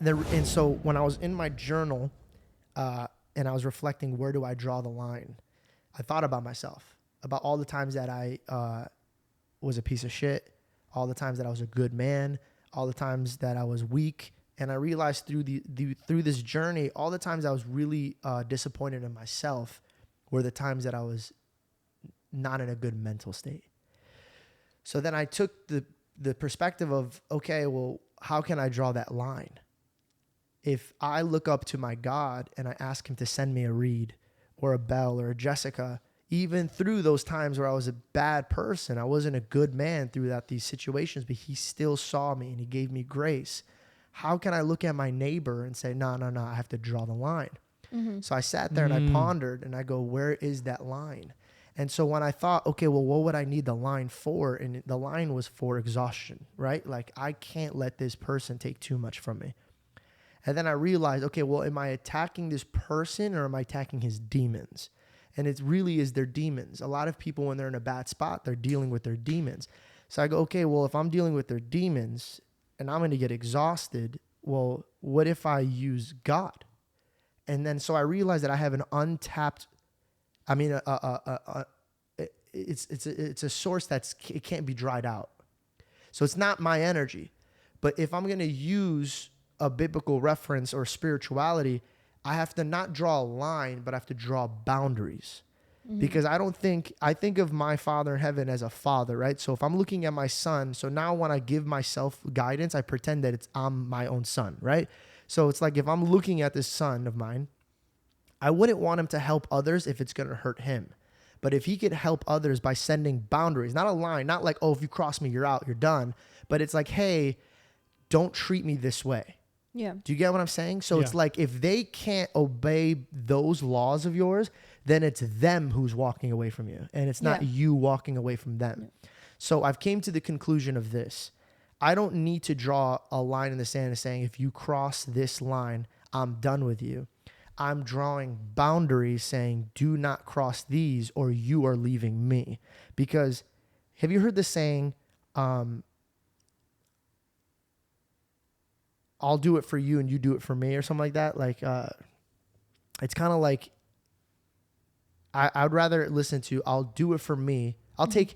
And so when I was in my journal, and I was reflecting, where do I draw the line? I thought about myself, about all the times that I was a piece of shit, all the times that I was a good man, all the times that I was weak. And I realized through this journey, all the times I was really disappointed in myself were the times that I was not in a good mental state. So then I took the perspective of, okay, well, how can I draw that line? If I look up to my God and I ask him to send me a Reed or a Bell or a Jessica, even through those times where I was a bad person, I wasn't a good man throughout these situations, but he still saw me and he gave me grace. How can I look at my neighbor and say, no, I have to draw the line? Mm-hmm. So I sat there and I pondered and I go, where is that line? And so when I thought, okay, well, what would I need the line for? And the line was for exhaustion, right? Like, I can't let this person take too much from me. And then I realized, okay, well, am I attacking this person or am I attacking his demons? And it really is their demons. A lot of people, when they're in a bad spot, they're dealing with their demons. So I go, okay, well, if I'm dealing with their demons and I'm going to get exhausted, well, what if I use God? And then so I realized that I have an untapped, it's a source it can't be dried out. So it's not my energy. But if I'm going to use a biblical reference or spirituality, I have to not draw a line, but I have to draw boundaries. Because I think of my Father in heaven as a father, right? So if I'm looking at my son, so now when I give myself guidance, I pretend that I'm my own son, right? So it's like if I'm looking at this son of mine, I wouldn't want him to help others if it's going to hurt him. But if he could help others by sending boundaries, not a line, not like, oh, if you cross me, you're out, you're done. But it's like, hey, don't treat me this way. Yeah. Do you get what I'm saying? So it's like if they can't obey those laws of yours, then it's them who's walking away from you. And it's not you walking away from them. Yeah. So I've came to the conclusion of this. I don't need to draw a line in the sand and saying, if you cross this line, I'm done with you. I'm drawing boundaries saying, do not cross these or you are leaving me. Because have you heard the saying, I'll do it for you and you do it for me or something like that? Like, it's kind of like, I would rather listen to, I'll do it for me. I'll take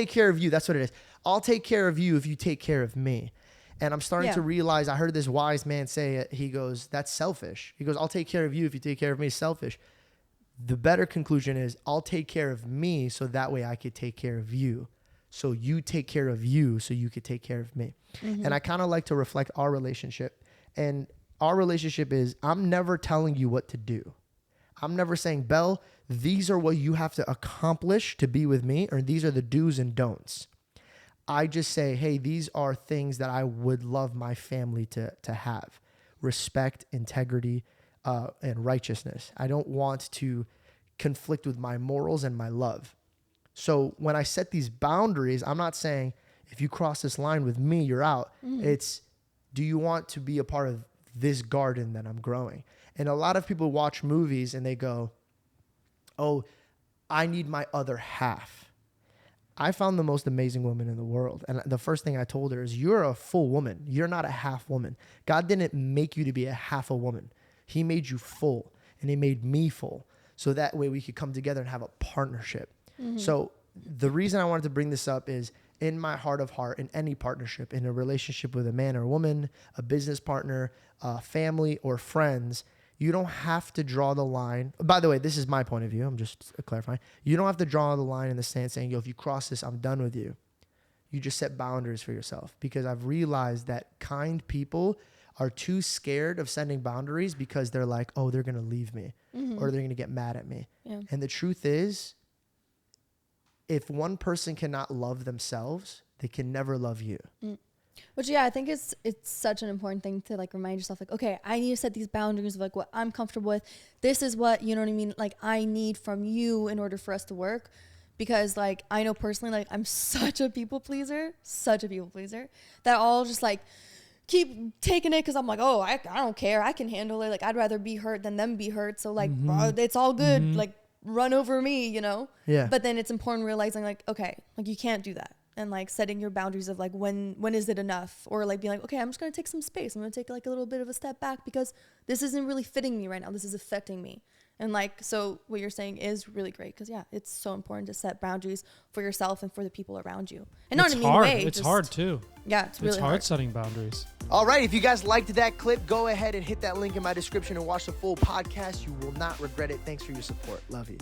care of you. That's what it is. I'll take care of you if you take care of me. And I'm starting to realize, I heard this wise man say it. He goes, that's selfish. He goes, I'll take care of you if you take care of me. Selfish. The better conclusion is, I'll take care of me so that way I could take care of you. So you take care of you so you could take care of me. Mm-hmm. And I kind of like to reflect our relationship. And our relationship is, I'm never telling you what to do. I'm never saying, Belle, these are what you have to accomplish to be with me, or these are the do's and don'ts. I just say, hey, these are things that I would love my family to have. Respect, integrity, and righteousness. I don't want to conflict with my morals and my love. So when I set these boundaries, I'm not saying, if you cross this line with me, you're out. Mm-hmm. It's, do you want to be a part of this garden that I'm growing? And a lot of people watch movies and they go, oh, I need my other half. I found the most amazing woman in the world. And the first thing I told her is, you're a full woman. You're not a half woman. God didn't make you to be a half a woman. He made you full, and he made me full. So that way we could come together and have a partnership. Mm-hmm. So the reason I wanted to bring this up is, in my heart of heart, in any partnership, in a relationship with a man or a woman, a business partner, family, or friends, you don't have to draw the line. By the way, this is my point of view. I'm just clarifying. You don't have to draw the line in the sand saying, yo, if you cross this, I'm done with you. You just set boundaries for yourself. Because I've realized that kind people are too scared of setting boundaries because they're like, oh, they're going to leave me, or they're going to get mad at me. Yeah. And the truth is, if one person cannot love themselves, they can never love you. Which, I think it's such an important thing to like remind yourself, like, okay, I need to set these boundaries of like what I'm comfortable with. This is what, you know what I mean? Like, I need from you in order for us to work. Because like, I know personally, like, I'm such a people pleaser, that I'll just like keep taking it. Cause I'm like, oh, I don't care. I can handle it. Like, I'd rather be hurt than them be hurt. So like, bro, it's all good. Like, run over me, you know? Yeah. But then it's important realizing like, okay, like you can't do that. and like setting your boundaries of like when is it enough, or like being like, okay, I'm just going to take some space. I'm going to take like a little bit of a step back because this isn't really fitting me right now. This is affecting me. And like, so what you're saying is really great because yeah, it's so important to set boundaries for yourself and for the people around you. And not in a mean way. It's hard too. Yeah, it's really hard setting boundaries. All right, if you guys liked that clip, go ahead and hit that link in my description and watch the full podcast. You will not regret it. Thanks for your support. Love you.